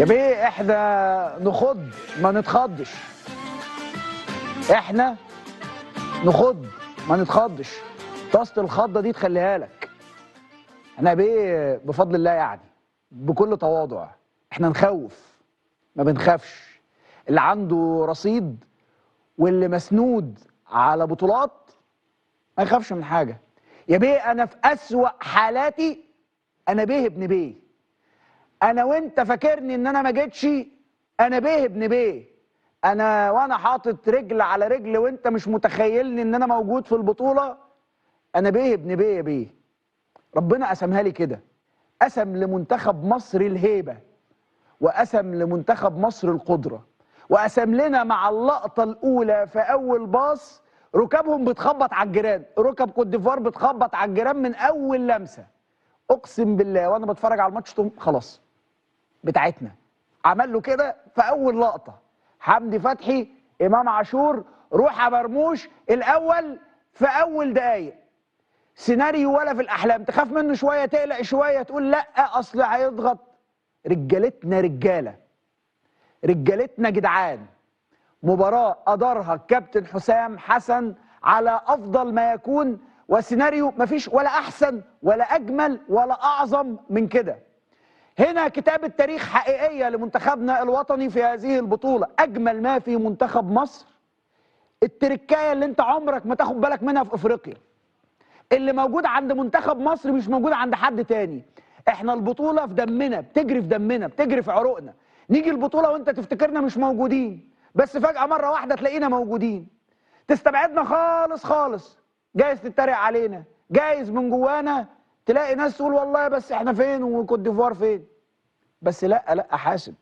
يا بيه احنا نخض ما نتخضش. احنا نخض ما نتخضش. طاسة الخضة دي تخليها لك. احنا يا بيه بفضل الله يعني بكل تواضع احنا نخوف ما بنخافش. اللي عنده رصيد واللي مسنود على بطولات ما يخافش من حاجة. يا بيه انا في أسوأ حالاتي انا بيه ابن بيه. انا وانت فاكرني ان انا ما جيتش، انا بيه ابن بيه. انا وانا حاطط رجل على رجل وانت مش متخيلني ان انا موجود في البطولة، انا بيه ابن بيه يا بيه. ربنا قسمها لي كده، قسم لمنتخب مصر الهيبة، وقسم لمنتخب مصر القدرة، وقسم لنا مع اللقطة الأولى في أول باص ركابهم بتخبط على الجيران، ركب كوت ديفوار بتخبط على الجيران من أول لمسة. أقسم بالله وأنا بتفرج على الماتش خلاص بتاعتنا. عمل له كده في أول لقطة، حمدي فتحي، إمام عاشور، روح مرموش الأول في أول دقايق. سيناريو ولا في الأحلام، تخاف منه شوية تقلق شوية تقول لأ أصل هيضغط. رجالتنا رجالة، رجالتنا جدعان. مباراة أدارها الكابتن حسام حسن على أفضل ما يكون، وسيناريو مفيش ولا أحسن ولا أجمل ولا أعظم من كده. هنا كتابة تاريخ حقيقية لمنتخبنا الوطني في هذه البطولة. أجمل ما في منتخب مصر التركاية اللي أنت عمرك ما تاخد بالك منها في أفريقيا، اللي موجود عند منتخب مصر مش موجود عند حد تاني. احنا البطولة في دمنا، بتجري في دمنا، بتجري في عروقنا. نيجي البطولة وانت تفتكرنا مش موجودين، بس فجأة مرة واحدة تلاقينا موجودين. تستبعدنا خالص خالص، جايز تتريق علينا، جايز من جوانا تلاقي ناس تقول والله بس احنا فين وكوت ديفوار فين. بس لا حاسب،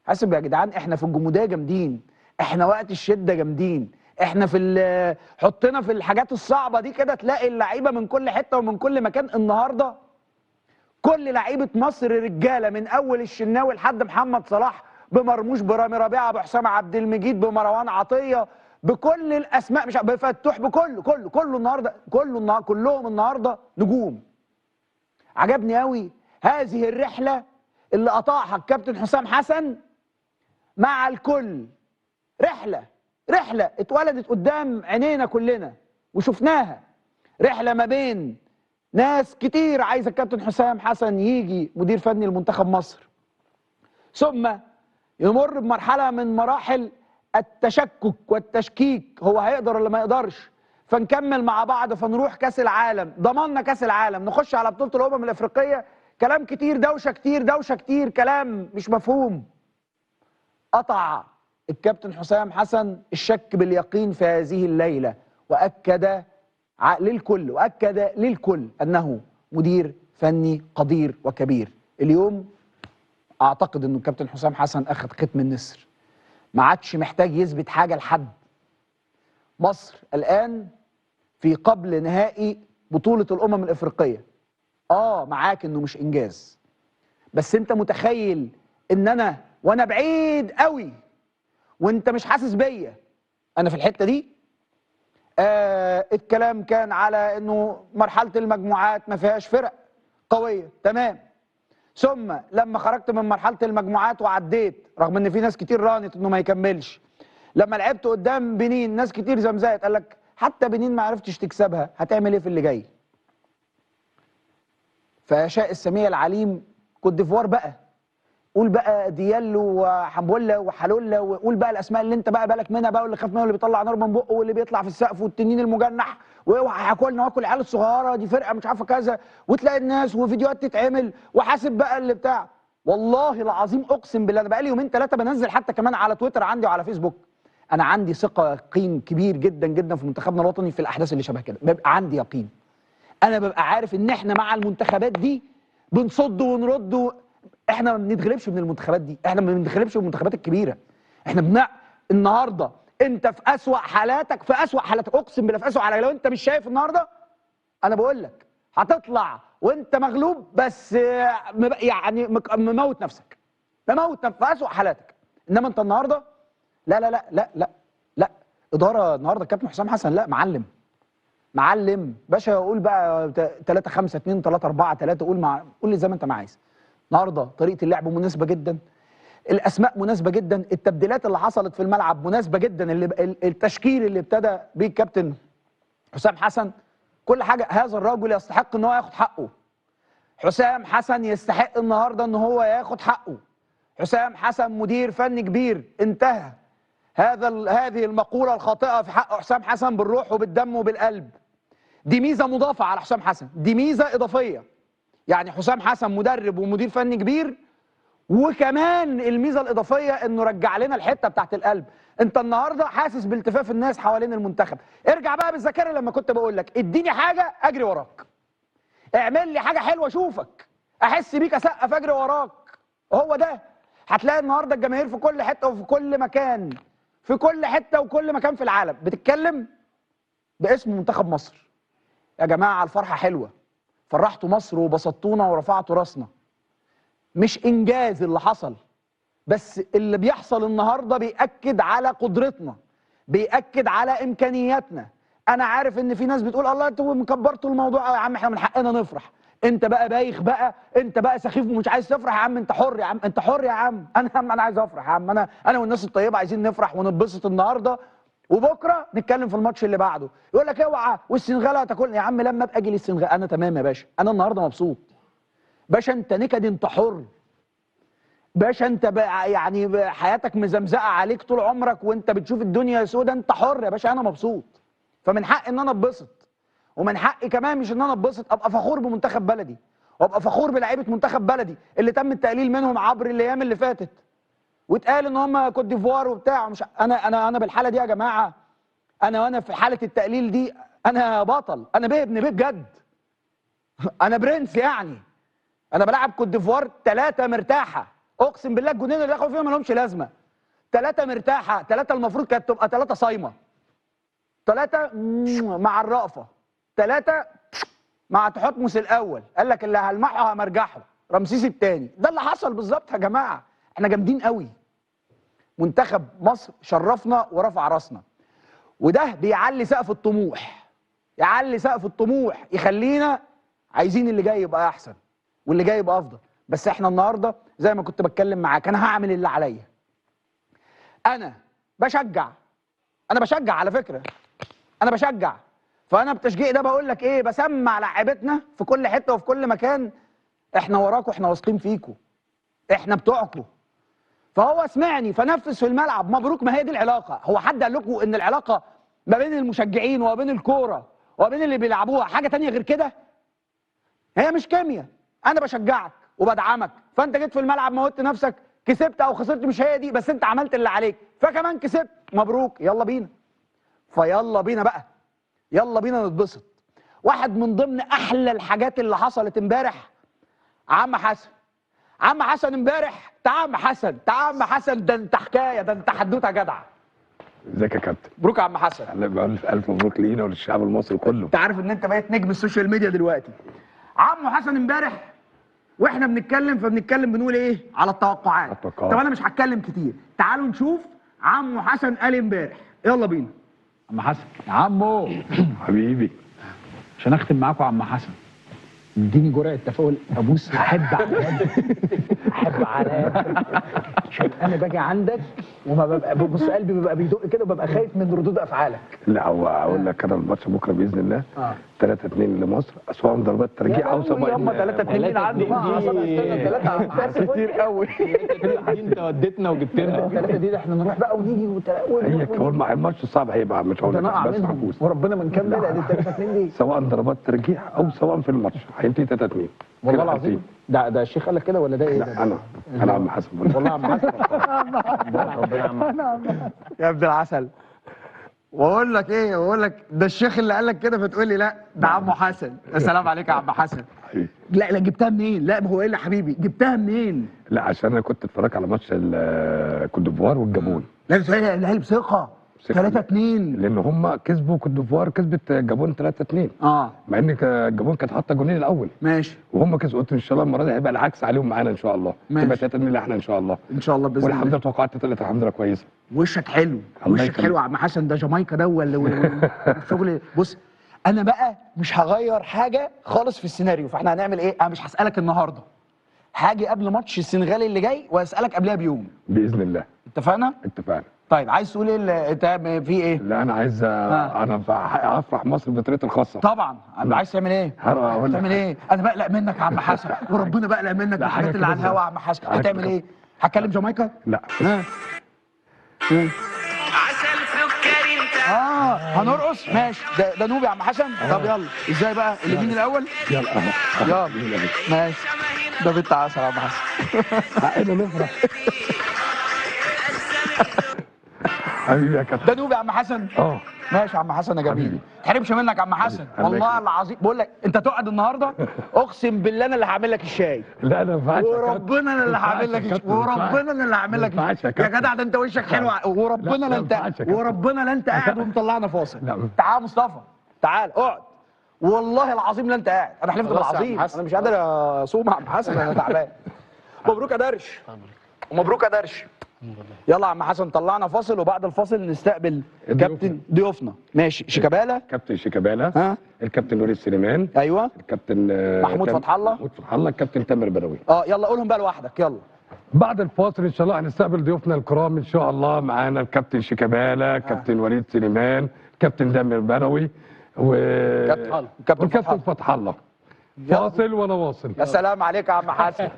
حاسب يا جدعان. احنا في الجمودية جامدين، احنا وقت الشدة جامدين، احنا في حطنا في الحاجات الصعبة دي كده تلاقي اللعيبة من كل حتة ومن كل مكان. النهاردة كل لعيبة مصر رجالة، من اول الشناوي لحد محمد صلاح، بمرموش، برامي ربيعة، بحسام عبد المجيد، بمروان عطية، بكل الاسماء، مش بفتوح، كله النهارده، كلهم النهارده نجوم. عجبني قوي هذه الرحلة اللي قطعها الكابتن حسام حسن مع الكل. رحلة اتولدت قدام عينينا كلنا وشفناها. رحلة ما بين ناس كتير عايزة الكابتن حسام حسن يجي مدير فني لمنتخب مصر، ثم يمر بمرحلة من مراحل التشكك والتشكيك، هو هيقدر ولا ما يقدرش، فنكمل مع بعض فنروح كاس العالم، ضمننا كاس العالم، نخش على بطولة الأمم الأفريقية. كلام كتير، دوشة كتير، كلام مش مفهوم. قطع الكابتن حسام حسن الشك باليقين في هذه الليلة، وأكد للكل أنه مدير فني قدير وكبير. اليوم أعتقد أنه الكابتن حسام حسن أخذ ختم النسر، ما عادش محتاج يثبت حاجة لحد. مصر الآن في قبل نهائي بطولة الأمم الأفريقية. معاك أنه مش إنجاز، بس أنت متخيل أن وأنا بعيد قوي وأنت مش حاسس بيا أنا في الحتة دي. الكلام كان على أنه مرحلة المجموعات ما فيهاش فرق قوية، تمام. ثم لما خرجت من مرحلة المجموعات وعديت، رغم أن في ناس كتير رانت أنه ما يكملش، لما لعبت قدام بنين ناس كتير زمزقت، قال لك حتى بنين ما عرفتش تكسبها، هتعمل ايه في اللي جاي؟ فيشاء السميع العليم كوت ديفوار بقى، قول بقى ديالو وحمبولا وحلولا، وقول بقى الاسماء اللي انت بقى بالك منها بقى، واللي خاف منه، واللي بيطلع نار من بقه، واللي بيطلع في السقف، والتنين المجنح، واوعى هاكلنا واكل العيال الصغيره دي فرقه مش عارفه كذا، وتلاقي الناس وفيديوهات تتعمل، وحاسب بقى اللي بتاع. والله العظيم اقسم بالله انا بقى لي يومين ثلاثه بنزل حتى كمان على تويتر عندي وعلى فيسبوك. انا عندي ثقه، يقين كبير جدا جدا في منتخبنا الوطني في الاحداث اللي شبه كده، بيبقى عندي يقين. انا ببقى عارف ان احنا مع المنتخبات دي بنصد ونرد. احنا ما بنتغلبش من المنتخبات دي، احنا ما بنتغلبش من المنتخبات الكبيره. احنا النهارده انت في اسوأ حالاتك، اقسم بالله في اسوأ حالاتك. لو انت مش شايف النهارده انا بقول لك هتطلع وانت مغلوب، بس يعني مموت نفسك، في اسوأ حالاتك. انما انت النهارده لا اداره النهارده الكابتن حسام حسن لا معلم باشا. قول بقى 3 5 2 3 4 3، قول لي زي ما انت ما عايز. النهارده طريقه اللعب مناسبه جدا، الاسماء مناسبه جدا، التبديلات اللي حصلت في الملعب مناسبه جدا، التشكيل اللي ابتدى بيه الكابتن حسام حسن، كل حاجه. هذا الرجل يستحق ان هو ياخد حقه. حسام حسن يستحق النهارده ان هو ياخد حقه. حسام حسن مدير فني كبير. انتهى هذه المقوله الخاطئه في حق حسام حسن بالروح وبالدم وبالقلب. دي ميزه مضافه على حسام حسن، دي ميزه اضافيه. يعني حسام حسن مدرب ومدير فني كبير، وكمان الميزه الاضافيه انه رجع لنا الحته بتاعت القلب. انت النهارده حاسس بالتفاف الناس حوالين المنتخب. ارجع بقى بالذاكره لما كنت بقول لك اديني حاجه اجري وراك، اعمل لي حاجه حلوه اشوفك، احس بيك، اسقف اجري وراك. هو ده. هتلاقي النهارده الجماهير في كل حته وفي كل مكان، في كل حته وكل مكان في العالم بتتكلم باسم منتخب مصر. يا جماعه الفرحه حلوه، فرحتوا مصر وبسطونا ورفعتوا راسنا. مش انجاز اللي حصل، بس اللي بيحصل النهارده بيأكد على قدرتنا، بيأكد على امكانياتنا. انا عارف ان في ناس بتقول الله انتوا مكبرتوا الموضوع يا عم، احنا من حقنا نفرح. انت بقى بايخ بقى، انت بقى سخيف ومش عايز تفرح يا عم، انت حر يا عم، انت حر يا عم. انا عايز افرح يا عم، انا والناس الطيبه عايزين نفرح ونتبسط النهارده، وبكره نتكلم في الماتش اللي بعده. يقول لك اوعى والسنغال هتاكلني يا عم، لما ابقى اجي للسنغال انا تمام يا باشا، انا النهارده مبسوط. باشا انت نكد، انت حر. باشا انت بقى يعني حياتك مزمزقه عليك طول عمرك وانت بتشوف الدنيا سودة، انت حر يا باشا، انا مبسوط. فمن حقي ان انا اتبسط، ومن حقي كمان مش ان انا اتبسط، ابقى فخور بمنتخب بلدي، وابقى فخور بلعيبه منتخب بلدي اللي تم التقليل منهم عبر الايام اللي فاتت، واتقال ان هم كوت ديفوار وبتاع. مش انا بالحاله دي يا جماعه، وانا في حاله التقليل دي انا بطل، انا ابن بيه بجد. انا برنس يعني. انا بلعب كوت ديفوار 3 مرتاحه، اقسم بالله الجونين اللي دخلوا فيهم ما لهمش لازمه. 3 مرتاحه، 3 المفروض كانت تبقى 3 صايمه، 3 مع الرأفه، 3 مع تحتمس الاول، قال لك اللي هلمحه همرجحه، رمسيس الثاني. ده اللي حصل بالظبط يا جماعه. احنا جامدين قوي. منتخب مصر شرفنا ورفع راسنا، وده بيعلي سقف الطموح، يعلي سقف الطموح، يخلينا عايزين اللي جاي يبقى احسن واللي جاي يبقى افضل. بس احنا النهارده زي ما كنت بتكلم معاك، انا هعمل اللي عليا. انا بشجع على فكره، انا بشجع. فانا بتشجيعي ده بقول لك ايه، بسمع لاعيبتنا في كل حته وفي كل مكان، احنا وراكم، احنا واثقين فيكم، احنا بتوعكم. فهو سمعني فنفذ في الملعب. مبروك. ما هي دي العلاقه. هو حد قال لكم ان العلاقه ما بين المشجعين وما بين الكوره وما بين اللي بيلعبوها حاجه تانية غير كده؟ هي مش كيمياء. انا بشجعك وبدعمك، فانت جيت في الملعب موتت نفسك، كسبت او خسرت مش هي دي، بس انت عملت اللي عليك، فكمان كسبت، مبروك، يلا بينا. فيلا بينا بقى، يلا بينا نتبسط. واحد من ضمن احلى الحاجات اللي حصلت امبارح عم حسن. عم حسن امبارح، تعال عم حسن، ده انت حكايه، ده انت حدوته جدع. ازيك يا كابتن؟ مبروك يا عم حسن. انا بقول الف مبروك لينا وللشعب المصري كله. انت عارف ان انت بقيت نجم السوشيال ميديا دلوقتي. عم حسن امبارح واحنا بنتكلم بنقول ايه على التوقعات. طب انا مش هتكلم كتير، تعالوا نشوف عم حسن قال امبارح. يلا بينا. عم حسن يا عمو حبيبي، عشان اختم معاكم يا عم حسن، اديني جرعه تفاؤل ابوس. احب على عشان انا باجي عندك وما ببقى بص قلبي بيبقى بيدق كده وببقى خايف من ردود افعالك. لا هو اقول لك انا الماتش بكره باذن الله 3-2 لمصر، اسوان ضربات ترجيح او سبعين. ياما 3-2 مين عنده بقى؟ استنى 3 كتير قوي. انت وديتنا وجبت لنا 3 دي احنا نروح بقى ونيجي هي كمان مع الماتش صعب هيبقى، مش هقول لك بس محفوظ وربنا ما نكمل ادي 3-2 دي، سواء ضربات ترجيح او سواء في الماتش هينتهي 3-2. والله العظيم. ده الشيخ قال لك كده ولا ده ايه؟ لا انا عم حسن والله عم حسن. ربنا عم يا ابن العسل. واقول لك ايه، واقول لك ده الشيخ اللي قال لك كده، فتقول لي لا ده عمو حسن. السلام عليك يا عم حسن. لا جبتها منين؟ لا ما هو ايه اللي حبيبي جبتها منين؟ لا عشان انا كنت اتفرجت على ماتش كوت ديفوار والجابون. لا بتهيألي بثقه 3-2 لان هم كسبوا كوت ديفوار، كسبت جابون 3-2 مع ان جابون كانت حاطه جونين الاول ماشي، وهم كسبوا. قلت ان شاء الله المره دي هيبقى العكس عليهم معانا ان شاء الله، تبقى 3-2 احنا ان شاء الله. ان شاء الله باذن الله. والحمد لله توقعت 3 الحمد لله كويسه. وشك حلو، وشك حلو يا عم حسن. ده جامايكا ده ولا الشغل. بص انا بقى مش هغير حاجه خالص في السيناريو، فاحنا هنعمل ايه؟ انا مش هسالك النهارده، هاجي قبل ماتش السنغال اللي جاي واسالك قبلها بيوم. باذن الله. اتفقنا؟ اتفقنا. طيب عايز تقول ايه انت في ايه؟ لا انا عايز انا افرح مصر بطريقتي الخاصه. طبعا. عايز تعمل ايه؟ هقول لك تعمل ايه؟ انا بقلق منك يا عم حسن، وربنا بقلق منك بالحاجات اللي على الهوا يا عم حسن. هتعمل ايه؟ هتكلم جامايكا؟ لا. عسل سكر انت. هنرقص؟ ماشي. ده نوبي يا عم حسن. طب يلا ازاي بقى؟ اللي مين الاول؟ يلا يلا ماشي. ده بنت عسل يا عم حسن. حقنا نفرح. حبيبي يا كابتن. ده نوبي يا عم حسن. ماشي يا عم حسن يا جميل. حبيبي. ما تحرمش منك يا عم حسن، والله العظيم بقول لك انت تقعد النهارده اقسم بالله انا اللي هعمل لك الشاي. لا انا ما ينفعش يا كابتن. وربنا انا اللي هعمل لك الشاي، وربنا انا اللي هعمل لك ما ينفعش يا الشاي. يا كابتن. جدع ده انت وشك حلو، وربنا لا، لا ما انت ينفعش يا كابتن. وربنا لا انت قاعد ومطلعنا فاصل. لا. تعال يا مصطفى، تعال اقعد. والله العظيم لا انت قاعد، انا حلفت خلاص يا عم بالعظيم حسن. انا مش قادر اصوم يا عم حسن، انا تعبان. مبروك يا درش. مبروك يا درش. يلا يا عم حسن طلعنا فاصل، وبعد الفاصل نستقبل كابتن ضيوفنا. ماشي. شيكابالا. كابتن شيكابالا. الكابتن وليد سليمان. ايوه. الكابتن محمود فتح الله. محمود فتح الله. الكابتن تامر بدوي. يلا قولهم بقى لوحدك يلا. بعد الفاصل ان شاء الله هنستقبل ضيوفنا الكرام ان شاء الله. معانا الكابتن شيكابالا، كابتن وليد سليمان، كابتن تامر بدوي كابتن والكابتن فتح الله. فاصل وانا واصل. يا سلام عليك يا عم حسن.